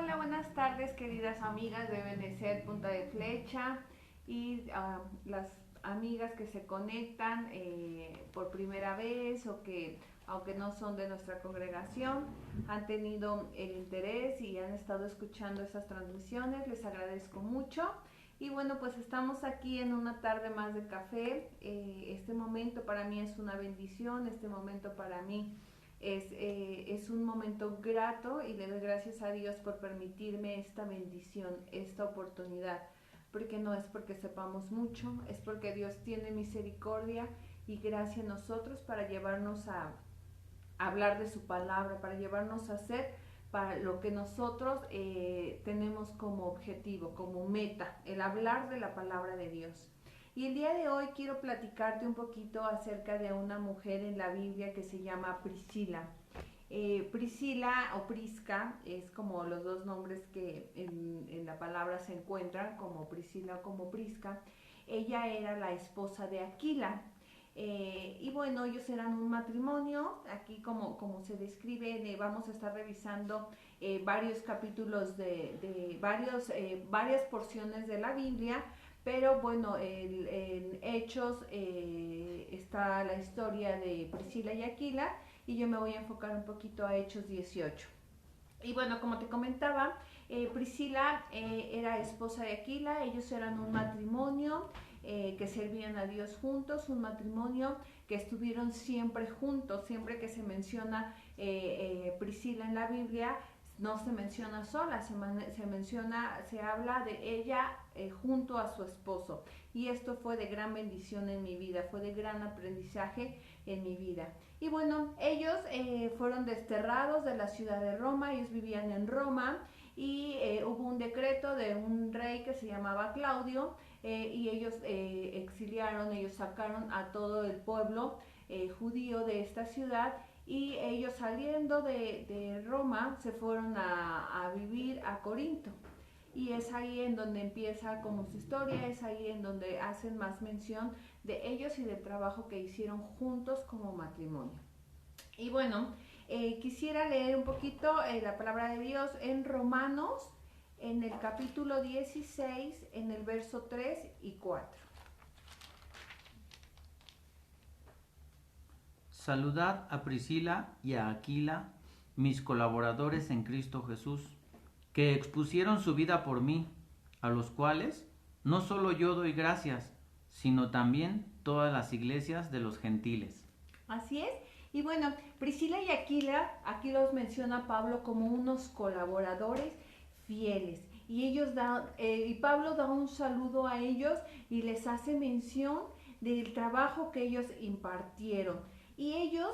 Hola, buenas tardes, queridas amigas de BNC Punta de Flecha y las amigas que se conectan por primera vez o que, aunque no son de nuestra congregación, han tenido el interés y han estado escuchando estas transmisiones. Les agradezco mucho. Y bueno, pues estamos aquí en una tarde más de café. Este momento para mí es una bendición, este momento para mí es un momento grato y le doy gracias a Dios por permitirme esta bendición, esta oportunidad, porque no es porque sepamos mucho, es porque Dios tiene misericordia y gracia en nosotros para llevarnos a hablar de su palabra, para llevarnos a hacer para lo que nosotros tenemos como objetivo, como meta, el hablar de la palabra de Dios. Y el día de hoy quiero platicarte un poquito acerca de una mujer en la Biblia que se llama Priscila. Priscila o Prisca es como los dos nombres que en la palabra se encuentran, como Priscila o como Prisca. Ella era la esposa de Aquila. Y bueno, ellos eran un matrimonio, aquí como se describe, vamos a estar revisando varios capítulos varias porciones de la Biblia, pero bueno, en Hechos está la historia de Priscila y Aquila y yo me voy a enfocar un poquito a Hechos 18. Y bueno, como te comentaba, Priscila era esposa de Aquila, ellos eran un matrimonio que servían a Dios juntos, un matrimonio que estuvieron siempre juntos, siempre que se menciona Priscila en la Biblia, no se menciona sola, se habla de ella junto a su esposo. Y esto fue de gran bendición en mi vida, fue de gran aprendizaje en mi vida. Y bueno, ellos fueron desterrados de la ciudad de Roma, ellos vivían en Roma y hubo un decreto de un rey que se llamaba Claudio y ellos exiliaron, ellos sacaron a todo el pueblo judío de esta ciudad y ellos saliendo de Roma se fueron a vivir a Corinto. Y es ahí en donde empieza como su historia, es ahí en donde hacen más mención de ellos y del trabajo que hicieron juntos como matrimonio. Y bueno, quisiera leer un poquito la palabra de Dios en Romanos, en el capítulo 16, en el verso 3 y 4. Saludad a Priscila y a Aquila, mis colaboradores en Cristo Jesús, que expusieron su vida por mí, a los cuales no solo yo doy gracias, sino también todas las iglesias de los gentiles. Así es. Y bueno, Priscila y Aquila, aquí los menciona Pablo como unos colaboradores fieles. Y y Pablo da un saludo a ellos y les hace mención del trabajo que ellos impartieron. Y ellos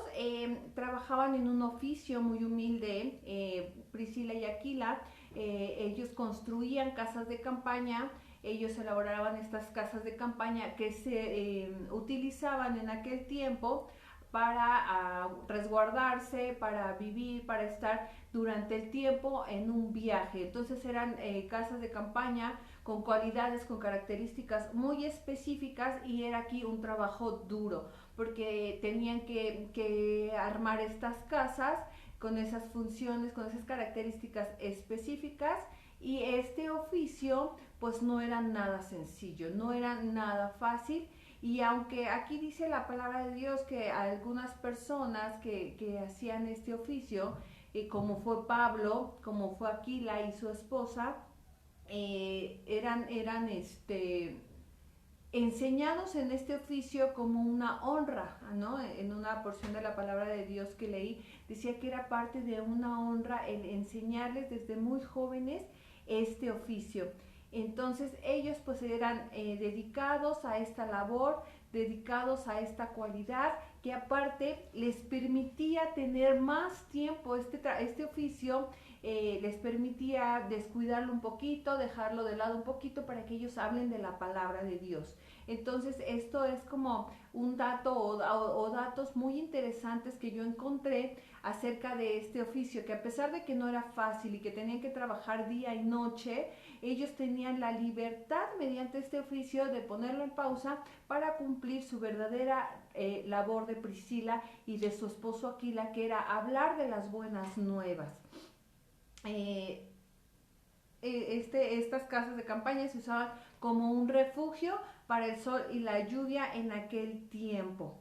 trabajaban en un oficio muy humilde, Priscila y Aquila. Ellos construían casas de campaña, ellos elaboraban estas casas de campaña que se utilizaban en aquel tiempo para resguardarse, para vivir, para estar durante el tiempo en un viaje. Entonces eran casas de campaña con cualidades, con características muy específicas y era aquí un trabajo duro porque tenían que armar estas casas con esas funciones, con esas características específicas y este oficio pues no era nada sencillo, no era nada fácil. Y aunque aquí dice la palabra de Dios que algunas personas que hacían este oficio, como fue Pablo, como fue Aquila y su esposa, eran enseñados en este oficio como una honra, ¿no? En una porción de la palabra de Dios que leí, decía que era parte de una honra el enseñarles desde muy jóvenes este oficio. Entonces ellos pues eran dedicados a esta labor, dedicados a esta cualidad que aparte les permitía tener más tiempo, este oficio les permitía descuidarlo un poquito, dejarlo de lado un poquito para que ellos hablen de la palabra de Dios. Entonces esto es como un dato o datos muy interesantes que yo encontré acerca de este oficio, que a pesar de que no era fácil y que tenían que trabajar día y noche, ellos tenían la libertad mediante este oficio de ponerlo en pausa para cumplir su verdadera labor de Priscila y de su esposo Aquila, que era hablar de las buenas nuevas. Eh, estas casas de campaña se usaban como un refugio para el sol y la lluvia en aquel tiempo.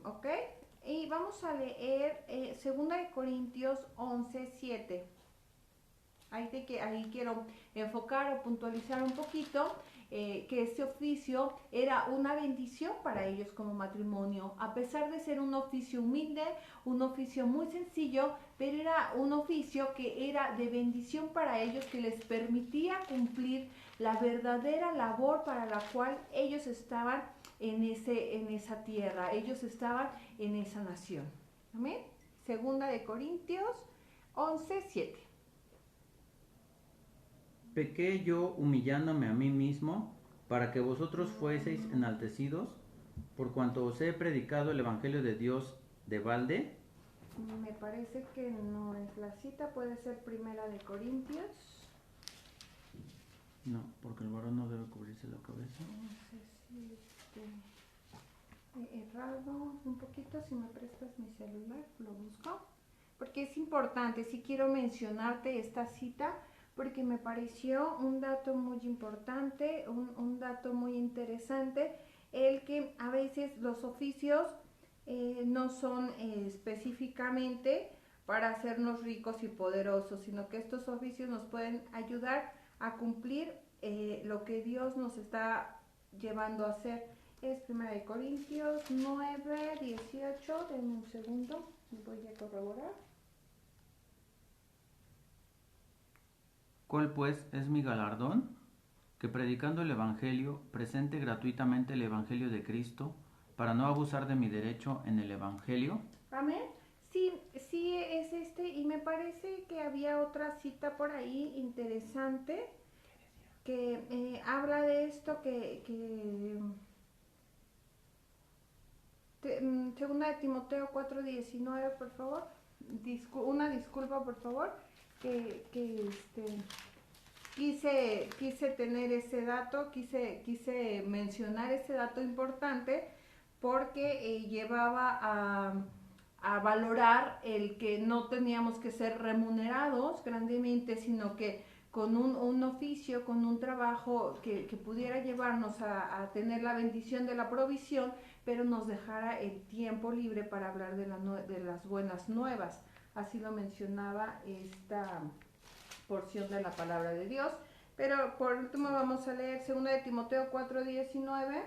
¿Ok? Y vamos a leer 2 de Corintios 11:7. Ahí quiero enfocar o puntualizar un poquito que este oficio era una bendición para ellos como matrimonio, a pesar de ser un oficio humilde, un oficio muy sencillo, pero era un oficio que era de bendición para ellos, que les permitía cumplir la verdadera labor para la cual ellos estaban en esa tierra, ellos estaban en esa nación. Amén. 2 de Corintios 11:7. ¿Pequé yo humillándome a mí mismo para que vosotros fueseis enaltecidos, por cuanto os he predicado el Evangelio de Dios de balde? Me parece que no es la cita, puede ser 1 de Corintios. No, porque el varón no debe cubrirse la cabeza. No sé si he errado un poquito, si me prestas mi celular, lo busco. Porque es importante, sí quiero mencionarte esta cita, porque me pareció un dato muy importante, un dato muy interesante, el que a veces los oficios no son específicamente para hacernos ricos y poderosos, sino que estos oficios nos pueden ayudar a cumplir lo que Dios nos está llevando a hacer. Es 1 de Corintios 9:18, denme un segundo, voy a corroborar. ¿Cuál pues es mi galardón? Que predicando el Evangelio, presente gratuitamente el Evangelio de Cristo, para no abusar de mi derecho en el Evangelio. Amén. Sí, sí es y me parece que había otra cita por ahí interesante que habla de esto segunda de Timoteo 4:19, por favor. Una disculpa, por favor, que quise tener ese dato, quise mencionar ese dato importante porque llevaba a valorar el que no teníamos que ser remunerados grandemente, sino que con un oficio, con un trabajo que pudiera llevarnos a tener la bendición de la provisión, pero nos dejara el tiempo libre para hablar de las buenas nuevas. Así lo mencionaba esta porción de la palabra de Dios. Pero por último vamos a leer 2 de Timoteo 4:19.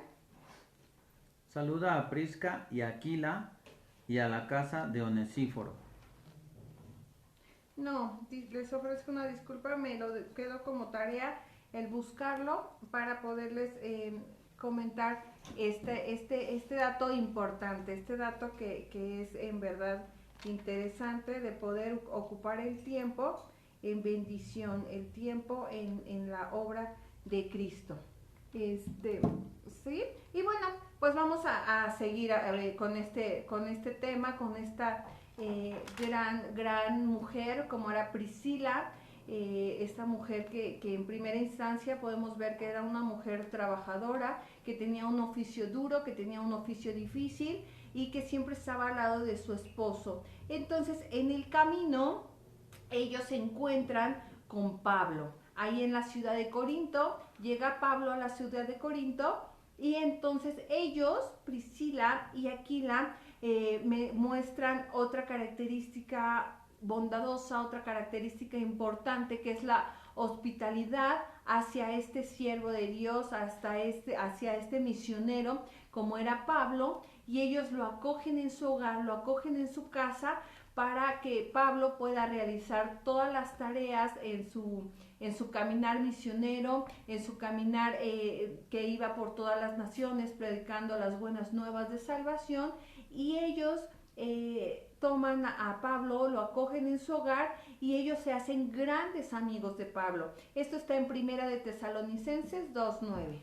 Saluda a Prisca y a Aquila y a la casa de Onesíforo. No, les ofrezco una disculpa, me lo quedo como tarea el buscarlo para poderles comentar este dato importante, este dato que es en verdad interesante de poder ocupar el tiempo en bendición, el tiempo en la obra de Cristo. ¿Sí? Y bueno, pues vamos a seguir con este tema, con esta gran mujer como era Priscila, esta mujer que en primera instancia podemos ver que era una mujer trabajadora, que tenía un oficio duro, que tenía un oficio difícil y que siempre estaba al lado de su esposo. Entonces, en el camino, ellos se encuentran con Pablo. Ahí en la ciudad de Corinto, llega Pablo a la ciudad de Corinto y entonces ellos, Priscila y Aquila, me muestran otra característica bondadosa, otra característica importante, que es la hospitalidad hacia este siervo de Dios, hacia este misionero como era Pablo, y ellos lo acogen en su hogar, lo acogen en su casa para que Pablo pueda realizar todas las tareas en su caminar misionero, en su caminar que iba por todas las naciones predicando las buenas nuevas de salvación, y ellos toman a Pablo, lo acogen en su hogar y ellos se hacen grandes amigos de Pablo. Esto está en 1 de Tesalonicenses 2:9.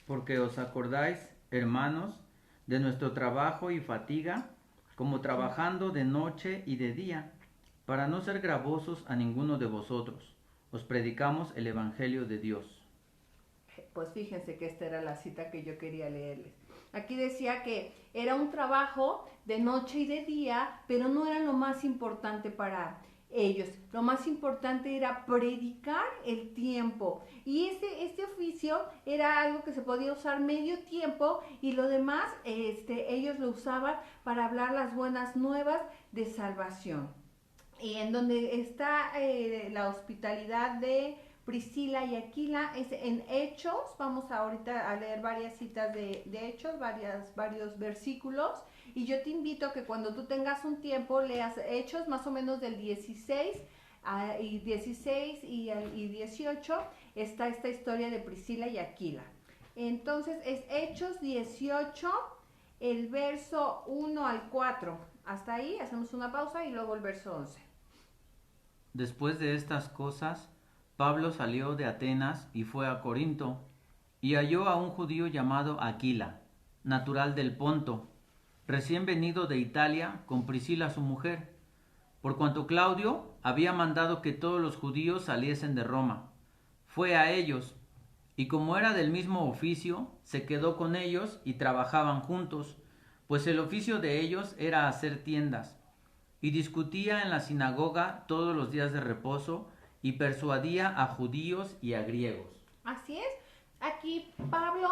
Porque os acordáis, hermanos, de nuestro trabajo y fatiga, como trabajando de noche y de día, para no ser gravosos a ninguno de vosotros. Os predicamos el Evangelio de Dios. Pues fíjense que esta era la cita que yo quería leerles. Aquí decía que era un trabajo de noche y de día, pero no era lo más importante para ellos. Lo más importante era predicar el tiempo. Y este oficio era algo que se podía usar medio tiempo y lo demás ellos lo usaban para hablar las buenas nuevas de salvación. Y en donde está la hospitalidad de Priscila y Aquila es en Hechos. Vamos ahorita a leer varias citas de Hechos, varios versículos. Y yo te invito a que cuando tú tengas un tiempo leas Hechos más o menos del 16 y 18 está esta historia de Priscila y Aquila. Entonces es Hechos 18, el verso 1 al 4. Hasta ahí hacemos una pausa y luego el verso 11. Después de estas cosas, Pablo salió de Atenas y fue a Corinto, y halló a un judío llamado Aquila, natural del Ponto, recién venido de Italia con Priscila su mujer, por cuanto Claudio había mandado que todos los judíos saliesen de Roma. Fue a ellos, y como era del mismo oficio, se quedó con ellos y trabajaban juntos, pues el oficio de ellos era hacer tiendas. Y discutía en la sinagoga todos los días de reposo y persuadía a judíos y a griegos. Así es. Aquí Pablo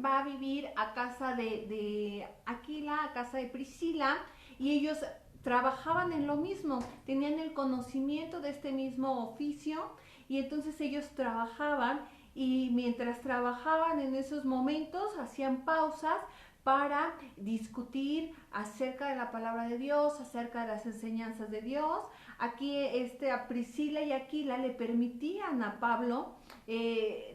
va a vivir a casa de Aquila, a casa de Priscila, y ellos trabajaban en lo mismo, tenían el conocimiento de este mismo oficio, y entonces ellos trabajaban, y mientras trabajaban en esos momentos hacían pausas para discutir acerca de la palabra de Dios, acerca de las enseñanzas de Dios. Aquí a Priscila y Aquila le permitían a Pablo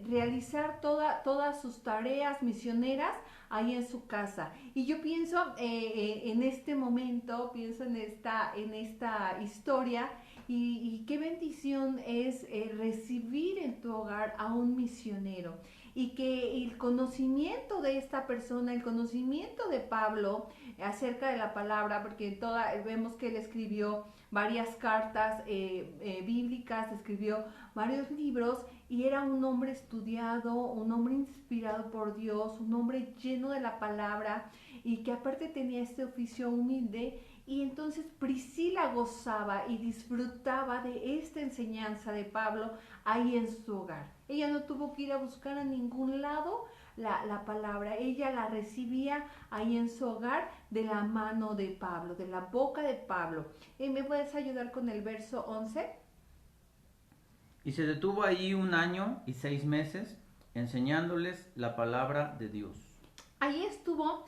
realizar todas sus tareas misioneras ahí en su casa. Y yo pienso en este momento, pienso en esta historia, y qué bendición es recibir en tu hogar a un misionero. Y que el conocimiento de esta persona, el conocimiento de Pablo acerca de la palabra, porque vemos que él escribió varias cartas bíblicas, escribió varios libros, y era un hombre estudiado, un hombre inspirado por Dios, un hombre lleno de la palabra, y que aparte tenía este oficio humilde. Y entonces Priscila gozaba y disfrutaba de esta enseñanza de Pablo ahí en su hogar. Ella no tuvo que ir a buscar a ningún lado la palabra, ella la recibía ahí en su hogar de la mano de Pablo, de la boca de Pablo. ¿Me puedes ayudar con el verso 11? Y se detuvo allí 1 año y 6 meses, enseñándoles la palabra de Dios. Ahí estuvo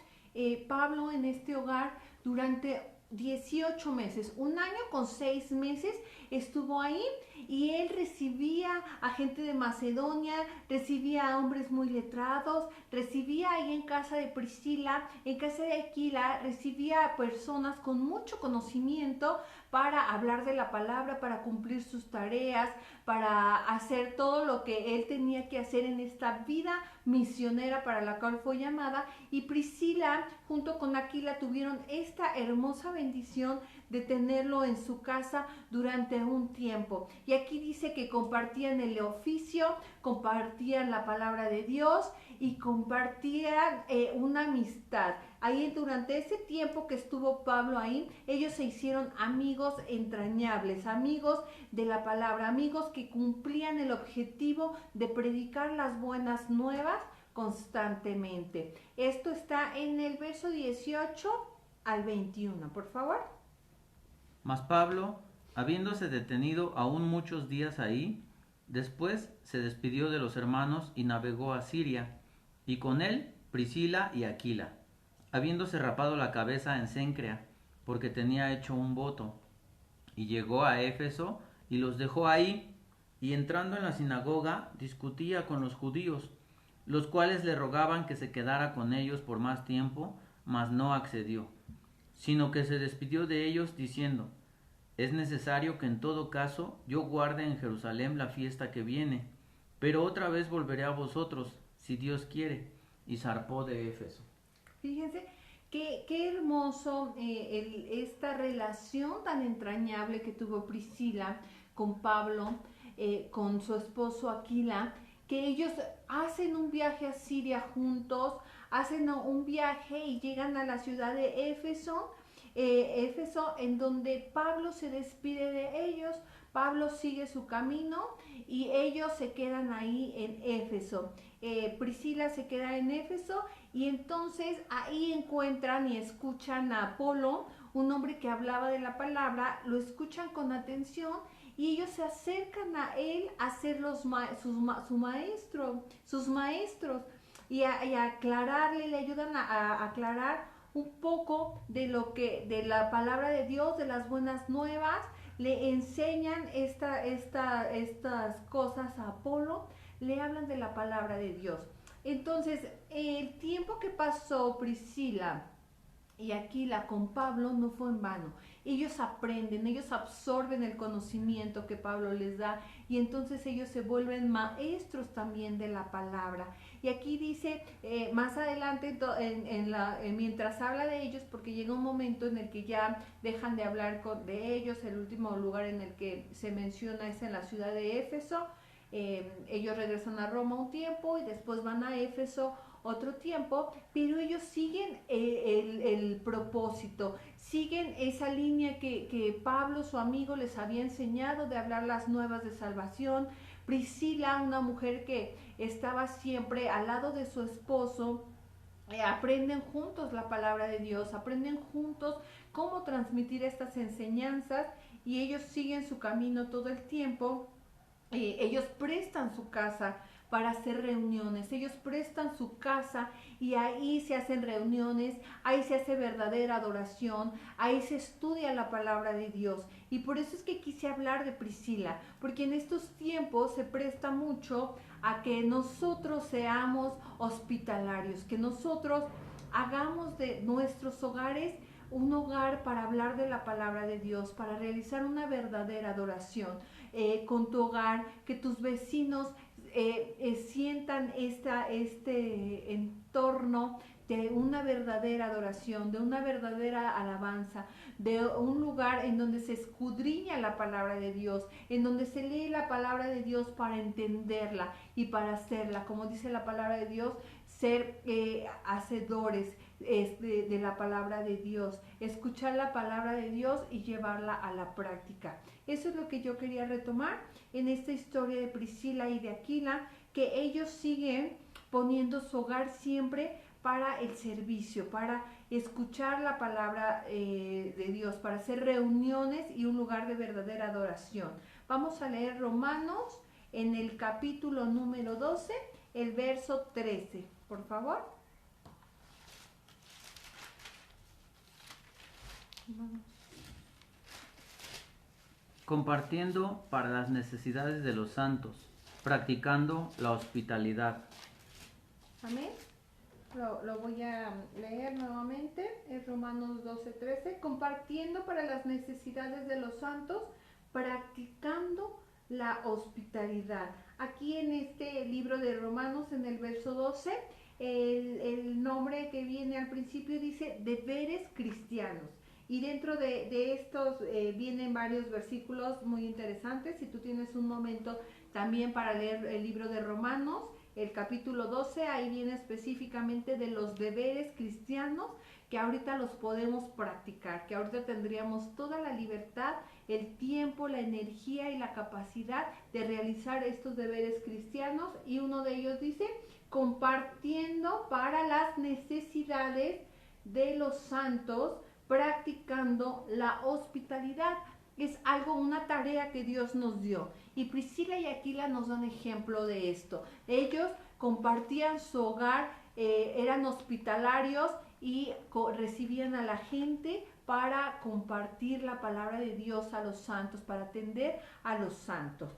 Pablo en este hogar durante 18 meses, 1 año con 6 meses estuvo ahí, y él recibía a gente de Macedonia, recibía a hombres muy letrados, recibía ahí en casa de Priscila, en casa de Aquila, recibía a personas con mucho conocimiento para hablar de la palabra, para cumplir sus tareas, para hacer todo lo que él tenía que hacer en esta vida misionera para la cual fue llamada. Y Priscila junto con Aquila tuvieron esta hermosa bendición de tenerlo en su casa durante un tiempo. Y aquí dice que compartían el oficio, compartían la palabra de Dios y compartían una amistad. Ahí durante ese tiempo que estuvo Pablo ahí, ellos se hicieron amigos entrañables, amigos de la palabra, amigos que cumplían el objetivo de predicar las buenas nuevas constantemente. Esto está en el verso 18 al 21, por favor. Mas Pablo, habiéndose detenido aún muchos días ahí, después se despidió de los hermanos y navegó a Siria, y con él Priscila y Aquila, habiéndose rapado la cabeza en Cencrea, porque tenía hecho un voto, y llegó a Éfeso y los dejó ahí, y entrando en la sinagoga discutía con los judíos, los cuales le rogaban que se quedara con ellos por más tiempo, mas no accedió, sino que se despidió de ellos diciendo: es necesario que en todo caso yo guarde en Jerusalén la fiesta que viene, pero otra vez volveré a vosotros, si Dios quiere. Y zarpó de Éfeso. Fíjense qué hermoso esta relación tan entrañable que tuvo Priscila con Pablo, con su esposo Aquila, que ellos hacen un viaje a Siria juntos, hacen un viaje y llegan a la ciudad de Éfeso, en donde Pablo se despide de ellos. Pablo sigue su camino y ellos se quedan ahí en Éfeso. Priscila se queda en Éfeso y entonces ahí encuentran y escuchan a Apolo, un hombre que hablaba de la palabra, lo escuchan con atención y ellos se acercan a él a ser sus maestros y a aclararle, le ayudan a aclarar un poco de la palabra de Dios, de las buenas nuevas, le enseñan estas cosas a Apolo, le hablan de la palabra de Dios. Entonces, el tiempo que pasó Priscila y Aquila con Pablo no fue en vano. Ellos aprenden, ellos absorben el conocimiento que Pablo les da y entonces ellos se vuelven maestros también de la palabra. Y aquí dice, más adelante, mientras habla de ellos, porque llega un momento en el que ya dejan de hablar de ellos, el último lugar en el que se menciona es en la ciudad de Éfeso. Ellos regresan a Roma un tiempo y después van a Éfeso otro tiempo, pero ellos siguen el propósito, siguen esa línea que Pablo, su amigo, les había enseñado de hablar las nuevas de salvación. Priscila, una mujer que estaba siempre al lado de su esposo, aprenden juntos la palabra de Dios, aprenden juntos cómo transmitir estas enseñanzas y ellos siguen su camino todo el tiempo. Ellos prestan su casa para hacer reuniones, ellos prestan su casa y ahí se hacen reuniones, ahí se hace verdadera adoración, ahí se estudia la palabra de Dios. Y por eso es que quise hablar de Priscila, porque en estos tiempos se presta mucho a que nosotros seamos hospitalarios, que nosotros hagamos de nuestros hogares un hogar para hablar de la palabra de Dios, para realizar una verdadera adoración con tu hogar, que tus vecinos sientan este entorno de una verdadera adoración, de una verdadera alabanza, de un lugar en donde se escudriña la palabra de Dios, en donde se lee la palabra de Dios para entenderla y para hacerla, como dice la palabra de Dios, ser hacedores de la palabra de Dios, escuchar la palabra de Dios y llevarla a la práctica. Eso es lo que yo quería retomar en esta historia de Priscila y de Aquila, que ellos siguen poniendo su hogar siempre para el servicio, para escuchar la palabra de Dios, para hacer reuniones y un lugar de verdadera adoración. Vamos a leer Romanos en el capítulo número 12, el verso 13, por favor. Compartiendo para las necesidades de los santos, practicando la hospitalidad. Amén. Lo voy a leer nuevamente, es Romanos 12:13, compartiendo para las necesidades de los santos, practicando la hospitalidad. Aquí en este libro de Romanos, en el verso 12, el nombre que viene al principio dice deberes cristianos. Y dentro de estos vienen varios versículos muy interesantes. Si tú tienes un momento también para leer el libro de Romanos, el capítulo 12, ahí viene específicamente de los deberes cristianos que ahorita los podemos practicar, que ahorita tendríamos toda la libertad, el tiempo, la energía y la capacidad de realizar estos deberes cristianos. Y uno de ellos dice, compartiendo para las necesidades de los santos, practicando la hospitalidad. Es algo, una tarea que Dios nos dio. Y Priscila y Aquila nos dan ejemplo de esto. Ellos compartían su hogar, eran hospitalarios y recibían a la gente para compartir la palabra de Dios a los santos, para atender a los santos.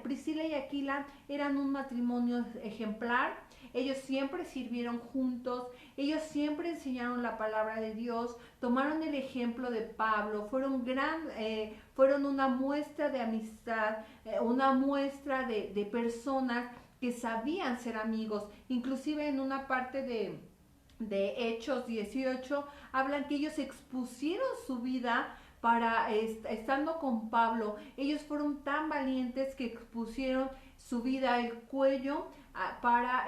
Priscila y Aquila eran un matrimonio ejemplar. Ellos siempre sirvieron juntos, ellos siempre enseñaron la palabra de Dios, tomaron el ejemplo de Pablo, fueron una muestra de amistad, una muestra de personas que sabían ser amigos. Inclusive en una parte de Hechos 18 hablan que ellos expusieron su vida estando con Pablo. Ellos fueron tan valientes que expusieron su vida al cuello para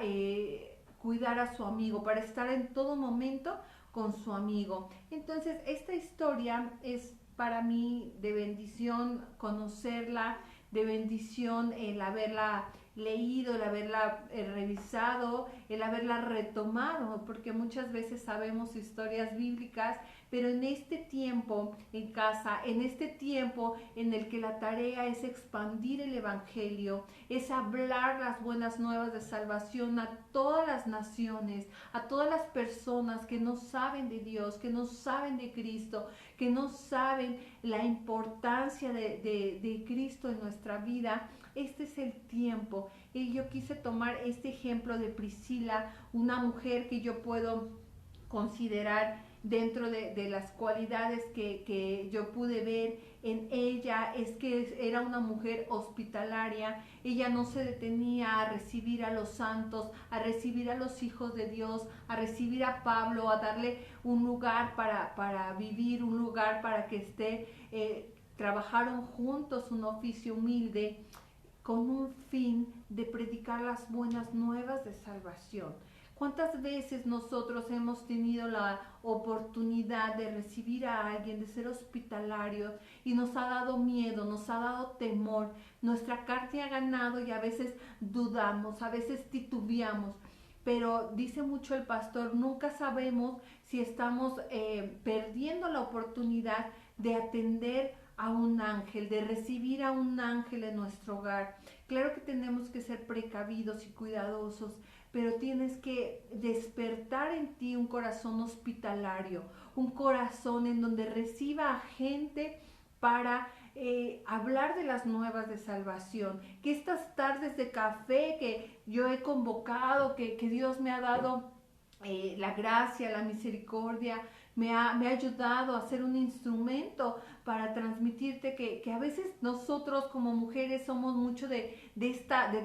cuidar a su amigo, para estar en todo momento con su amigo. Entonces, esta historia es para mí de bendición conocerla, de bendición el haberla leído, el haberla revisado, el haberla retomado, porque muchas veces sabemos historias bíblicas, pero en este tiempo en casa, en este tiempo en el que la tarea es expandir el evangelio, es hablar las buenas nuevas de salvación a todas las naciones, a todas las personas que no saben de Dios, que no saben de Cristo, que no saben la importancia de Cristo en nuestra vida. Este es el tiempo. Y yo quise tomar este ejemplo de Priscila, una mujer que yo puedo considerar dentro de las cualidades que yo pude ver en ella, es que era una mujer hospitalaria. Ella no se detenía a recibir a los santos, a recibir a los hijos de Dios, a recibir a Pablo, a darle un lugar para vivir, un lugar para que esté. Trabajaron juntos un oficio humilde con un fin de predicar las buenas nuevas de salvación. ¿Cuántas veces nosotros hemos tenido la oportunidad de recibir a alguien, de ser hospitalarios, y nos ha dado miedo, nos ha dado temor, nuestra carne ha ganado y a veces dudamos, a veces titubeamos? Pero dice mucho el pastor, nunca sabemos si estamos perdiendo la oportunidad de atender a un ángel, de recibir a un ángel en nuestro hogar. Claro que tenemos que ser precavidos y cuidadosos, pero tienes que despertar en ti un corazón hospitalario, un corazón en donde reciba a gente para hablar de las nuevas de salvación. Que estas tardes de café que yo he convocado, que Dios me ha dado la gracia, la misericordia, me ha ayudado a ser un instrumento para transmitirte que a veces nosotros como mujeres somos mucho de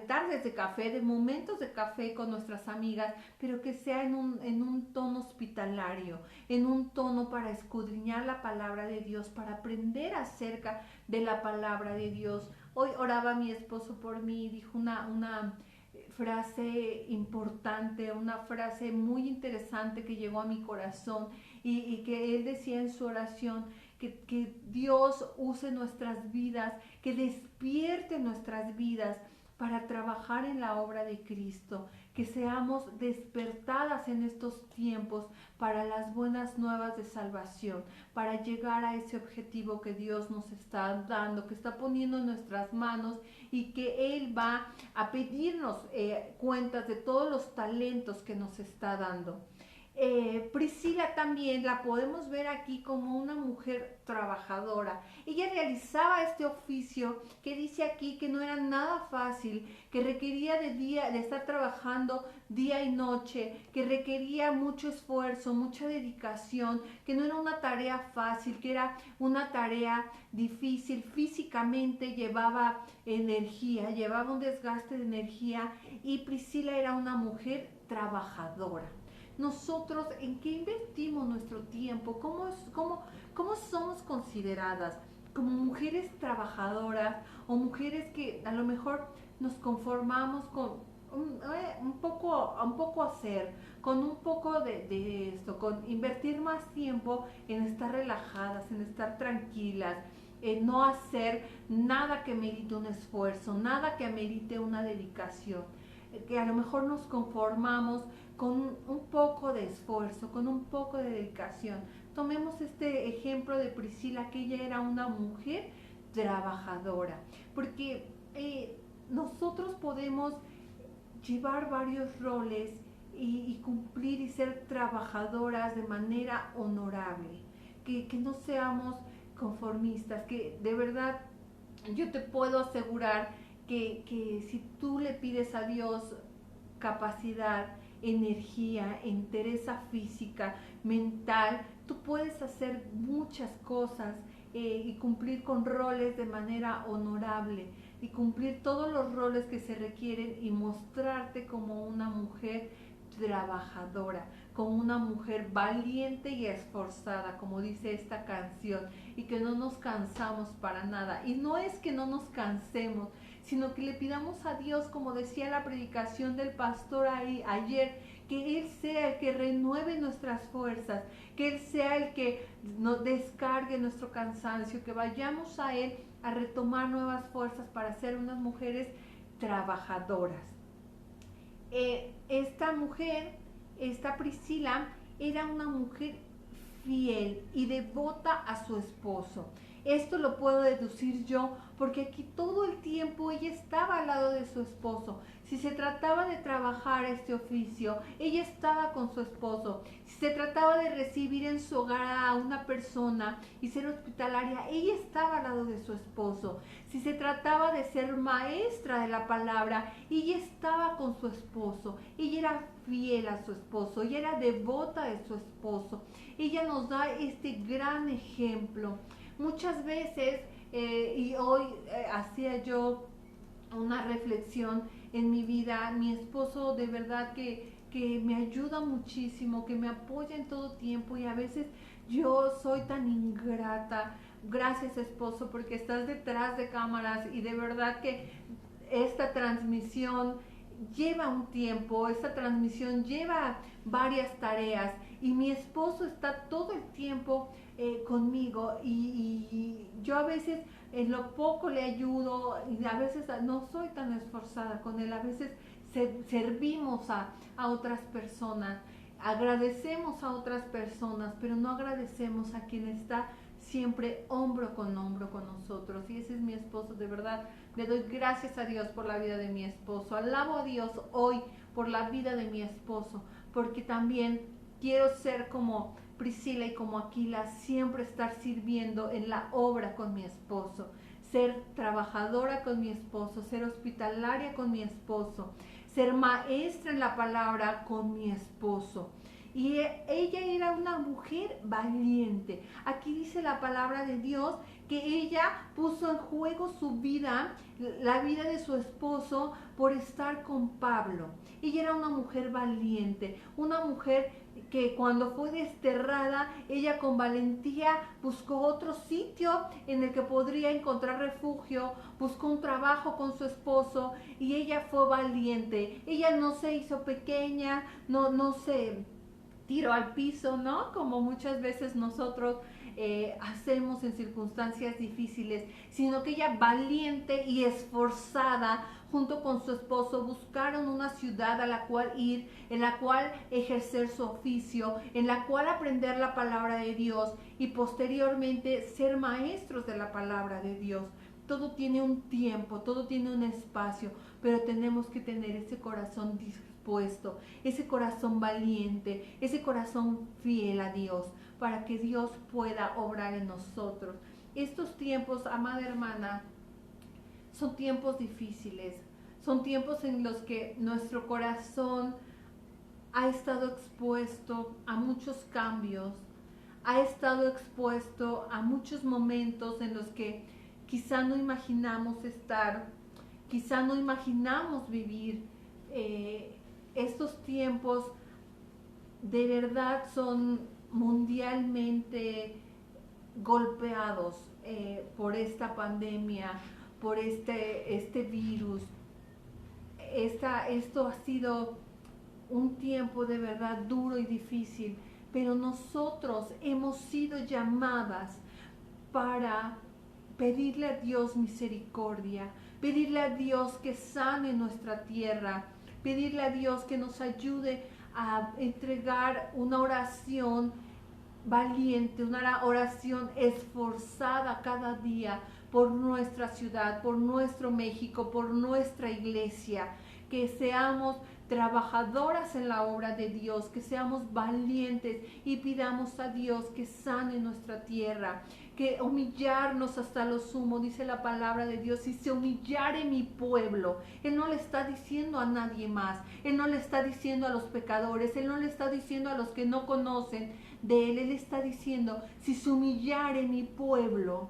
tardes de café, de momentos de café con nuestras amigas, pero que sea en un tono hospitalario, en un tono para escudriñar la palabra de Dios, para aprender acerca de la palabra de Dios. Hoy oraba mi esposo por mí y dijo una frase importante, una frase muy interesante que llegó a mi corazón, y que él decía en su oración que Dios use nuestras vidas, que despierte nuestras vidas para trabajar en la obra de Cristo, que seamos despertadas en estos tiempos para las buenas nuevas de salvación, para llegar a ese objetivo que Dios nos está dando, que está poniendo en nuestras manos, y que Él va a pedirnos cuentas de todos los talentos que nos está dando. Priscila también la podemos ver aquí como una mujer trabajadora. Ella realizaba este oficio que dice aquí que no era nada fácil, que requería de estar trabajando día y noche, que requería mucho esfuerzo, mucha dedicación, que no era una tarea fácil, que era una tarea difícil. Físicamente llevaba energía, llevaba un desgaste de energía, y Priscila era una mujer trabajadora. Nosotros, ¿en qué invertimos nuestro tiempo? ¿Cómo somos consideradas? ¿Como mujeres trabajadoras, o mujeres que a lo mejor nos conformamos con un poco hacer, con un poco de esto, con invertir más tiempo en estar relajadas, en estar tranquilas, en no hacer nada que merite un esfuerzo, nada que merite una dedicación? Que a lo mejor nos conformamos con un poco de esfuerzo, con un poco de dedicación. Tomemos este ejemplo de Priscila, que ella era una mujer trabajadora, porque nosotros podemos llevar varios roles y cumplir y ser trabajadoras de manera honorable, que no seamos conformistas, que de verdad yo te puedo asegurar que si tú le pides a Dios capacidad, energía, entereza física, mental, tú puedes hacer muchas cosas y cumplir con roles de manera honorable, y cumplir todos los roles que se requieren, y mostrarte como una mujer trabajadora, como una mujer valiente y esforzada, como dice esta canción, y que no nos cansamos para nada. Y no es que no nos cansemos, sino que le pidamos a Dios, como decía la predicación del pastor ahí ayer, que Él sea el que renueve nuestras fuerzas, que Él sea el que nos descargue nuestro cansancio, que vayamos a Él a retomar nuevas fuerzas para ser unas mujeres trabajadoras. Esta mujer, esta Priscila, era una mujer fiel y devota a su esposo. Esto lo puedo deducir yo porque aquí todo el tiempo ella estaba al lado de su esposo. Si se trataba de trabajar este oficio, ella estaba con su esposo. Si se trataba de recibir en su hogar a una persona y ser hospitalaria, ella estaba al lado de su esposo. Si se trataba de ser maestra de la palabra, ella estaba con su esposo. Ella era fiel a su esposo, ella era devota de su esposo. Ella nos da este gran ejemplo. Muchas veces, y hoy hacía yo una reflexión en mi vida, mi esposo de verdad que me ayuda muchísimo, que me apoya en todo tiempo, y a veces yo soy tan ingrata. Gracias, esposo, porque estás detrás de cámaras y de verdad que esta transmisión lleva un tiempo, esta transmisión lleva varias tareas y mi esposo está todo el tiempo conmigo y yo a veces en lo poco le ayudo y a veces no soy tan esforzada con él, a veces servimos a otras personas, agradecemos a otras personas, pero no agradecemos a quien está siempre hombro con nosotros, y ese es mi esposo. De verdad le doy gracias a Dios por la vida de mi esposo, alabo a Dios hoy por la vida de mi esposo, porque también quiero ser como Priscila y como Aquila, siempre estar sirviendo en la obra con mi esposo, ser trabajadora con mi esposo, ser hospitalaria con mi esposo, ser maestra en la palabra con mi esposo. Y ella era una mujer valiente. Aquí dice la palabra de Dios que ella puso en juego su vida, la vida de su esposo, por estar con Pablo. Ella era una mujer valiente, una mujer que cuando fue desterrada, ella con valentía buscó otro sitio en el que podría encontrar refugio, buscó un trabajo con su esposo y ella fue valiente. Ella no se hizo pequeña, no se tiró al piso, ¿no? Como muchas veces nosotros hacemos en circunstancias difíciles, sino que ella valiente y esforzada junto con su esposo buscaron una ciudad a la cual ir, en la cual ejercer su oficio, en la cual aprender la palabra de Dios y posteriormente ser maestros de la palabra de Dios. Todo tiene un tiempo, todo tiene un espacio, pero tenemos que tener ese corazón dispuesto, ese corazón valiente, ese corazón fiel a Dios, para que Dios pueda obrar en nosotros. Estos tiempos, amada hermana, son tiempos difíciles, son tiempos en los que nuestro corazón ha estado expuesto a muchos cambios, ha estado expuesto a muchos momentos en los que quizá no imaginamos estar, quizá no imaginamos vivir. Estos tiempos de verdad son mundialmente golpeados por esta pandemia, por este virus. Esto ha sido un tiempo de verdad duro y difícil, pero nosotros hemos sido llamadas para pedirle a Dios misericordia, pedirle a Dios que sane nuestra tierra, pedirle a Dios que nos ayude a entregar una oración valiente, una oración esforzada cada día por nuestra ciudad, por nuestro México, por nuestra iglesia, que seamos trabajadoras en la obra de Dios, que seamos valientes y pidamos a Dios que sane nuestra tierra, que humillarnos hasta lo sumo, dice la palabra de Dios, si se humillare mi pueblo. Él no le está diciendo a nadie más, Él no le está diciendo a los pecadores, Él no le está diciendo a los que no conocen de Él, Él está diciendo, si se humillare mi pueblo,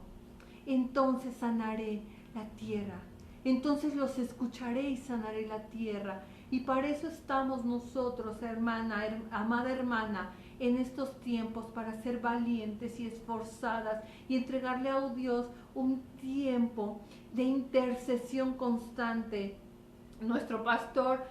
entonces sanaré la tierra, entonces los escucharé y sanaré la tierra. Y para eso estamos nosotros, hermana, amada hermana, en estos tiempos, para ser valientes y esforzadas y entregarle a Dios un tiempo de intercesión constante. Nuestro pastor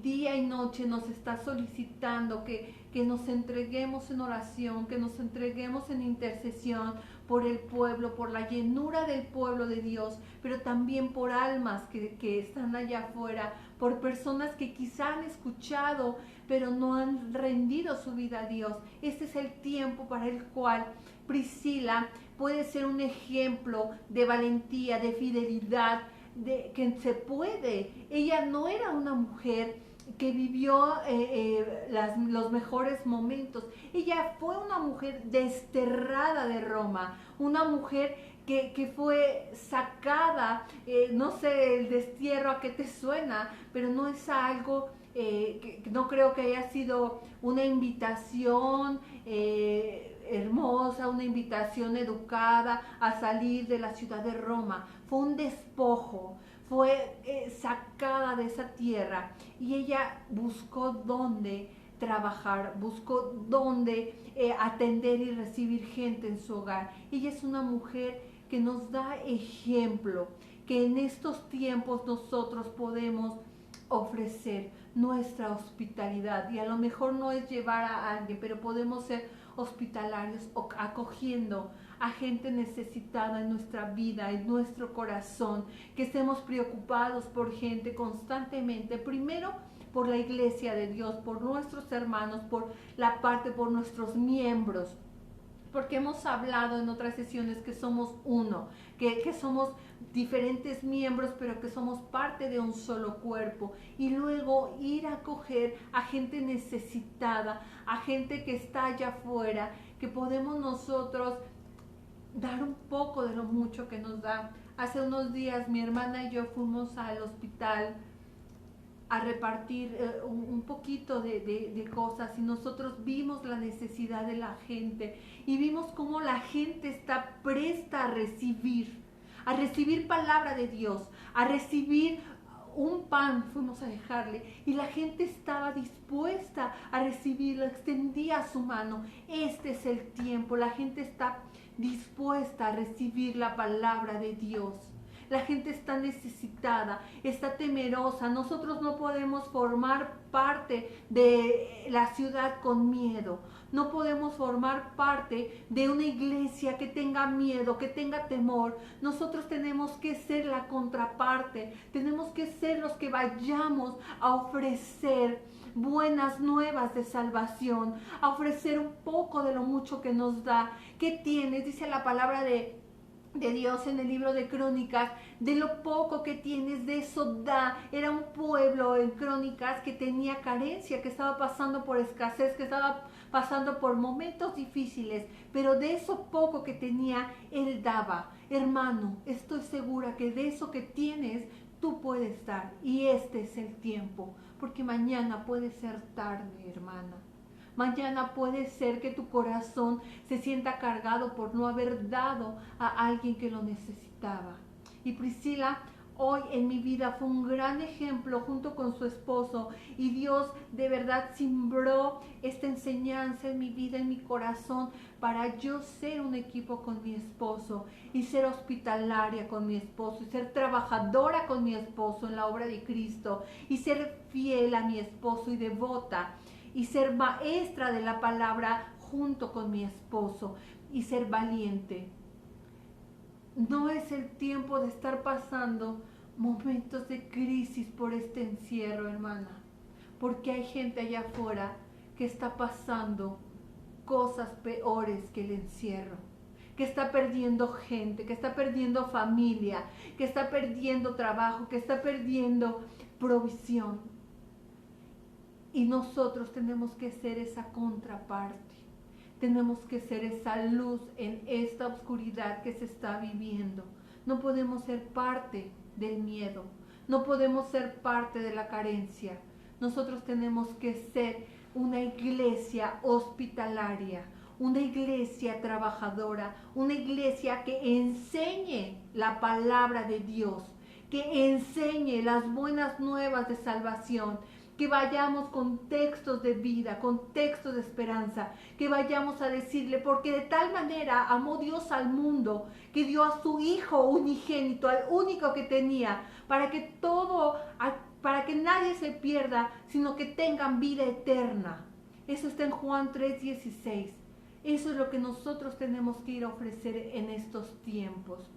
día y noche nos está solicitando que nos entreguemos en oración, que nos entreguemos en intercesión por el pueblo, por la llenura del pueblo de Dios, pero también por almas que están allá afuera, por personas que quizá han escuchado, pero no han rendido su vida a Dios. Este es el tiempo para el cual Priscila puede ser un ejemplo de valentía, de fidelidad, de que se puede. Ella no era una mujer que vivió los mejores momentos. Ella fue una mujer desterrada de Roma, una mujer que fue sacada, no sé el destierro a qué te suena, pero no es algo, que no creo que haya sido una invitación hermosa, una invitación educada a salir de la ciudad de Roma. Fue un despojo, fue sacada de esa tierra y ella buscó dónde trabajar, buscó dónde atender y recibir gente en su hogar. Ella es una mujer que nos da ejemplo, que en estos tiempos nosotros podemos ofrecer nuestra hospitalidad, y a lo mejor no es llevar a alguien, pero podemos ser hospitalarios, acogiendo a gente necesitada en nuestra vida, en nuestro corazón, que estemos preocupados por gente constantemente, primero por la iglesia de Dios, por nuestros hermanos, por nuestros miembros, porque hemos hablado en otras sesiones que somos uno, que somos diferentes miembros, pero que somos parte de un solo cuerpo, y luego ir a acoger a gente necesitada, a gente que está allá afuera, que podemos nosotros dar un poco de lo mucho que nos da. Hace unos días mi hermana y yo fuimos al hospital a repartir un poquito de cosas, y nosotros vimos la necesidad de la gente y vimos cómo la gente está presta a recibir palabra de Dios, a recibir un pan. Fuimos a dejarle y la gente estaba dispuesta a recibirlo, extendía su mano. Este es el tiempo, la gente está dispuesta a recibir la palabra de Dios. La gente está necesitada, está temerosa. Nosotros no podemos formar parte de la ciudad con miedo. No podemos formar parte de una iglesia que tenga miedo, que tenga temor. Nosotros tenemos que ser la contraparte. Tenemos que ser los que vayamos a ofrecer buenas nuevas de salvación, a ofrecer un poco de lo mucho que nos da. ¿Qué tienes? Dice la palabra de Dios en el libro de Crónicas: de lo poco que tienes, de eso da. Era un pueblo en Crónicas que tenía carencia, que estaba pasando por escasez, que estaba pasando por momentos difíciles, pero de eso poco que tenía, él daba. Hermano, estoy segura que de eso que tienes, tú puedes dar, y este es el tiempo, porque mañana puede ser tarde, hermana. Mañana puede ser que tu corazón se sienta cargado por no haber dado a alguien que lo necesitaba. Y Priscila hoy en mi vida fue un gran ejemplo junto con su esposo, y Dios de verdad sembró esta enseñanza en mi vida, en mi corazón, para yo ser un equipo con mi esposo y ser hospitalaria con mi esposo y ser trabajadora con mi esposo en la obra de Cristo y ser fiel a mi esposo y devota, y ser maestra de la palabra junto con mi esposo y ser valiente. No es el tiempo de estar pasando momentos de crisis por este encierro, hermana, porque hay gente allá afuera que está pasando cosas peores que el encierro, que está perdiendo gente, que está perdiendo familia, que está perdiendo trabajo, que está perdiendo provisión. Y nosotros tenemos que ser esa contraparte, tenemos que ser esa luz en esta oscuridad que se está viviendo. No podemos ser parte del miedo, no podemos ser parte de la carencia. Nosotros tenemos que ser una iglesia hospitalaria, una iglesia trabajadora, una iglesia que enseñe la palabra de Dios, que enseñe las buenas nuevas de salvación, que vayamos con textos de vida, con textos de esperanza, que vayamos a decirle, porque de tal manera amó Dios al mundo, que dio a su Hijo unigénito, al único que tenía, para que nadie se pierda, sino que tengan vida eterna. Eso está en Juan 3:16. Eso es lo que nosotros tenemos que ir a ofrecer en estos tiempos.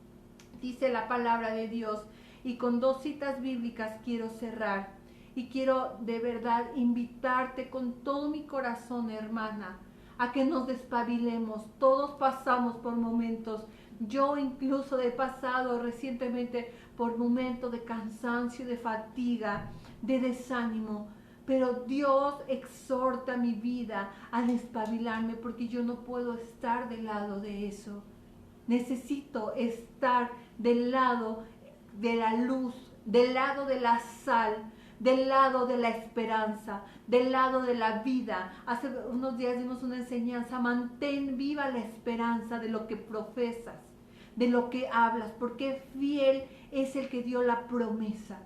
Dice la palabra de Dios, y con 2 citas bíblicas quiero cerrar. Y quiero de verdad invitarte con todo mi corazón, hermana, a que nos despabilemos. Todos pasamos por momentos. Yo incluso he pasado recientemente por momentos de cansancio, de fatiga, de desánimo. Pero Dios exhorta mi vida a despabilarme, porque yo no puedo estar del lado de eso. Necesito estar del lado de la luz, del lado de la sal, del lado de la esperanza, del lado de la vida. Hace unos días dimos una enseñanza: mantén viva la esperanza de lo que profesas, de lo que hablas, porque fiel es el que dio la promesa.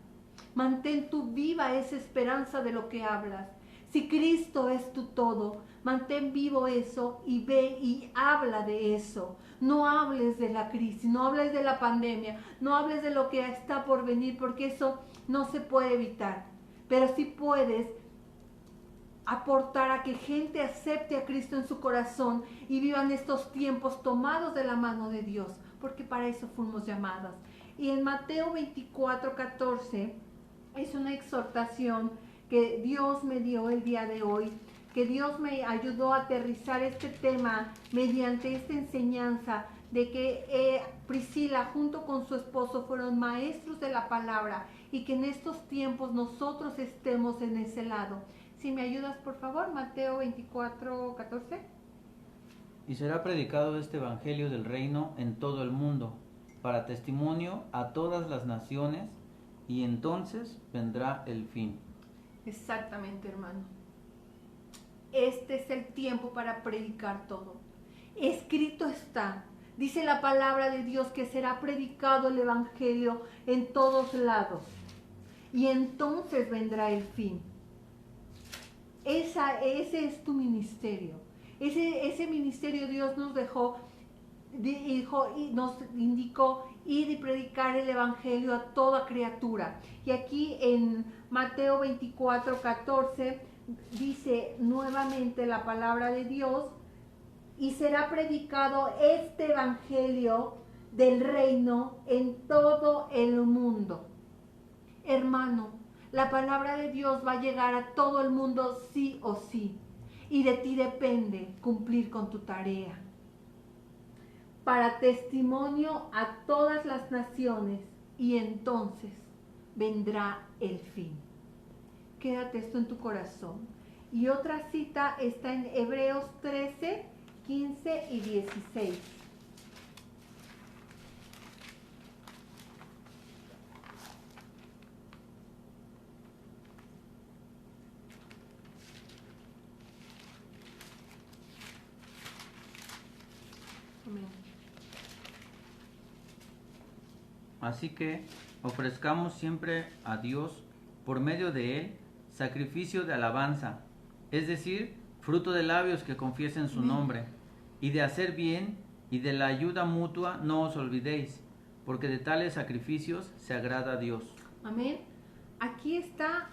Mantén tu viva esa esperanza de lo que hablas. Si Cristo es tu todo, mantén vivo eso y ve y habla de eso. No hables de la crisis, no hables de la pandemia, no hables de lo que está por venir, porque eso no se puede evitar. Pero sí puedes aportar a que gente acepte a Cristo en su corazón y vivan estos tiempos tomados de la mano de Dios, porque para eso fuimos llamadas. Y en Mateo 24:14 es una exhortación que Dios me dio el día de hoy, que Dios me ayudó a aterrizar este tema mediante esta enseñanza de que Priscila junto con su esposo fueron maestros de la palabra, y que en estos tiempos nosotros estemos en ese lado. Si me ayudas, por favor, Mateo 24:14. Y será predicado este evangelio del reino en todo el mundo, para testimonio a todas las naciones, y entonces vendrá el fin. Exactamente, hermano. Este es el tiempo para predicar todo. Escrito está. Dice la palabra de Dios que será predicado el evangelio en todos lados. Y entonces vendrá el fin. Ese es tu ministerio. Ese ministerio Dios nos dejó, y nos indicó ir y predicar el evangelio a toda criatura. Y aquí en Mateo 24:14 dice nuevamente la palabra de Dios: y será predicado este evangelio del reino en todo el mundo. Hermano, la palabra de Dios va a llegar a todo el mundo sí o sí, y de ti depende cumplir con tu tarea. Para testimonio a todas las naciones, y entonces vendrá el fin. Quédate esto en tu corazón. Y otra cita está en Hebreos 13, 15 y 16. Amén. Así que ofrezcamos siempre a Dios, por medio de Él, sacrificio de alabanza, es decir, fruto de labios que confiesen su nombre, y de hacer bien y de la ayuda mutua no os olvidéis, porque de tales sacrificios se agrada a Dios. Amén. Aquí está,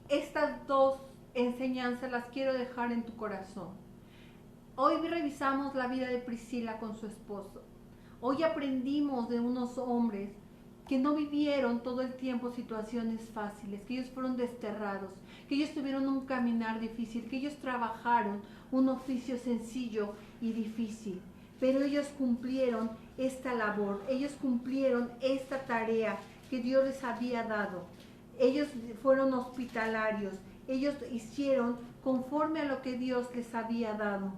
estas dos enseñanzas las quiero dejar en tu corazón. Hoy revisamos la vida de Priscila con su esposo. Hoy aprendimos de unos hombres que no vivieron todo el tiempo situaciones fáciles, que ellos fueron desterrados, que ellos tuvieron un caminar difícil, que ellos trabajaron un oficio sencillo y difícil, pero ellos cumplieron esta labor, ellos cumplieron esta tarea que Dios les había dado. Ellos fueron hospitalarios, ellos hicieron conforme a lo que Dios les había dado.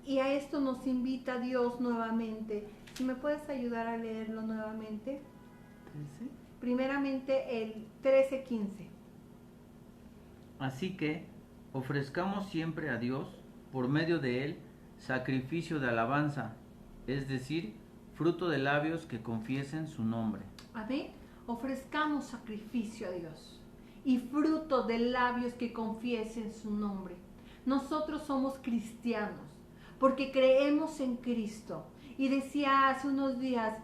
Y a esto nos invita Dios nuevamente. Si me puedes ayudar a leerlo nuevamente. 13. Primeramente el 13:15. Así que ofrezcamos siempre a Dios, por medio de Él, sacrificio de alabanza, es decir, fruto de labios que confiesen su nombre. Amén. Ofrezcamos sacrificio a Dios. y fruto de labios que confiesen su nombre. Nosotros somos cristianos porque creemos en Cristo. Y decía hace unos días,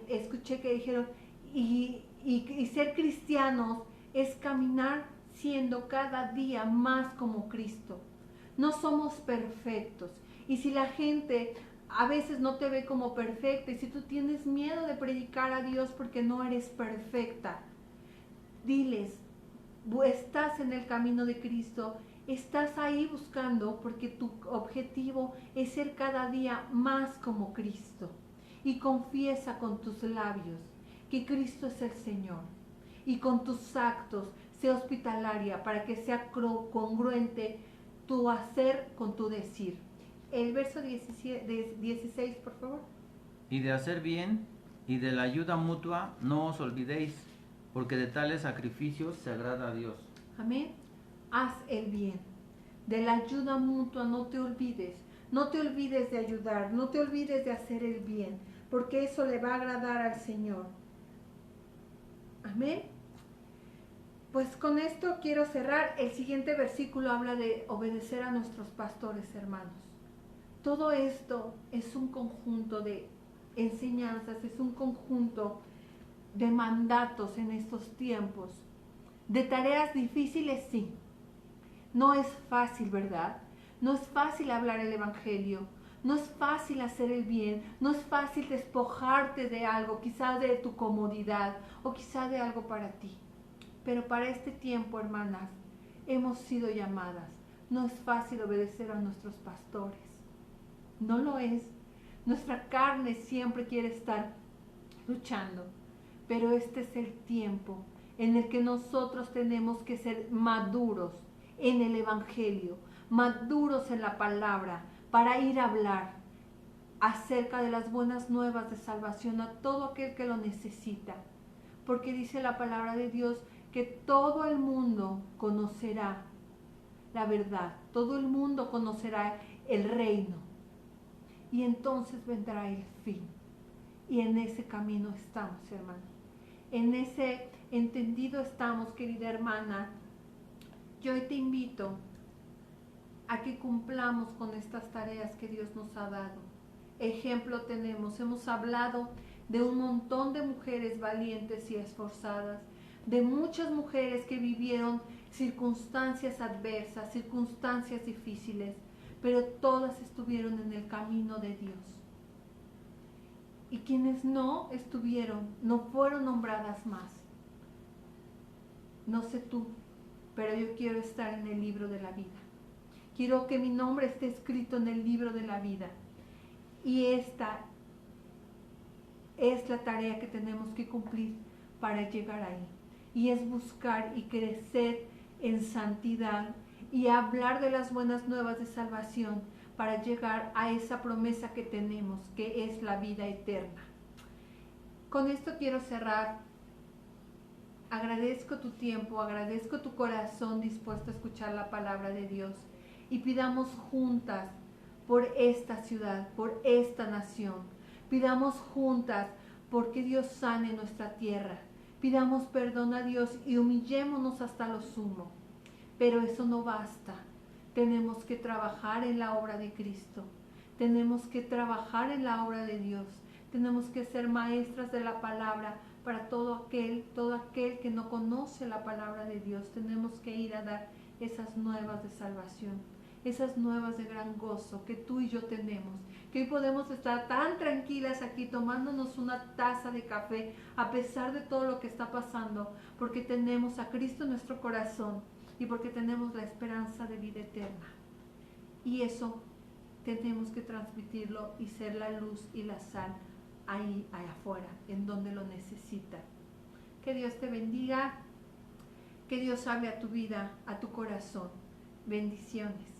escuché que dijeron, y ser cristianos es caminar siendo cada día más como Cristo. No somos perfectos. Y si la gente a veces no te ve como perfecta, y si tú tienes miedo de predicar a Dios porque no eres perfecta, diles, estás en el camino de Cristo, estás ahí buscando porque tu objetivo es ser cada día más como Cristo. Y confiesa con tus labios que Cristo es el Señor. Y con tus actos, sea hospitalaria para que sea congruente tu hacer con tu decir. El verso 16, por favor. Y de hacer bien y de la ayuda mutua no os olvidéis, porque de tales sacrificios se agrada a Dios. Amén. Haz el bien. De la ayuda mutua no te olvides. No te olvides de ayudar, no te olvides de hacer el bien, porque eso le va a agradar al Señor. Amén. Pues con esto quiero cerrar. El siguiente versículo habla de obedecer a nuestros pastores, hermanos. Todo esto es un conjunto de enseñanzas, es un conjunto de mandatos en estos tiempos. De tareas difíciles, sí. No es fácil, ¿verdad? No es fácil hablar el Evangelio. No es fácil hacer el bien. No es fácil despojarte de algo, quizá de tu comodidad o quizá de algo para ti. Pero para este tiempo, hermanas, hemos sido llamadas. No es fácil obedecer a nuestros pastores. No lo es. Nuestra carne siempre quiere estar luchando. Pero este es el tiempo en el que nosotros tenemos que ser maduros en el Evangelio, maduros en la palabra, para ir a hablar acerca de las buenas nuevas de salvación a todo aquel que lo necesita. Porque dice la palabra de Dios que todo el mundo conocerá la verdad, todo el mundo conocerá el reino. Y entonces vendrá el fin. Y en ese camino estamos, hermano. En ese entendido estamos, querida hermana. Yo hoy te invito a que cumplamos con estas tareas que Dios nos ha dado. Ejemplo tenemos, hemos hablado de un montón de mujeres valientes y esforzadas, de muchas mujeres que vivieron circunstancias adversas, circunstancias difíciles, pero todas estuvieron en el camino de Dios. Y quienes no estuvieron, no fueron nombradas más. No sé tú, pero yo quiero estar en el libro de la vida. Quiero que mi nombre esté escrito en el libro de la vida. Y esta es la tarea que tenemos que cumplir para llegar ahí. Y es buscar y crecer en santidad y hablar de las buenas nuevas de salvación para llegar a esa promesa que tenemos, que es la vida eterna. Con esto quiero cerrar. Agradezco tu tiempo, agradezco tu corazón dispuesto a escuchar la palabra de Dios y pidamos juntas por esta ciudad, por esta nación. Pidamos juntas porque Dios sane nuestra tierra. Pidamos perdón a Dios y humillémonos hasta lo sumo. Pero eso no basta. Tenemos que trabajar en la obra de Cristo. Tenemos que trabajar en la obra de Dios. Tenemos que ser maestras de la palabra para todo aquel que no conoce la palabra de Dios. Tenemos que ir a dar esas nuevas de salvación, esas nuevas de gran gozo que tú y yo tenemos, que hoy podemos estar tan tranquilas aquí tomándonos una taza de café a pesar de todo lo que está pasando, porque tenemos a Cristo en nuestro corazón y porque tenemos la esperanza de vida eterna. Y eso tenemos que transmitirlo y ser la luz y la sal ahí afuera, en donde lo necesita. Que Dios te bendiga, que Dios hable a tu vida, a tu corazón. Bendiciones.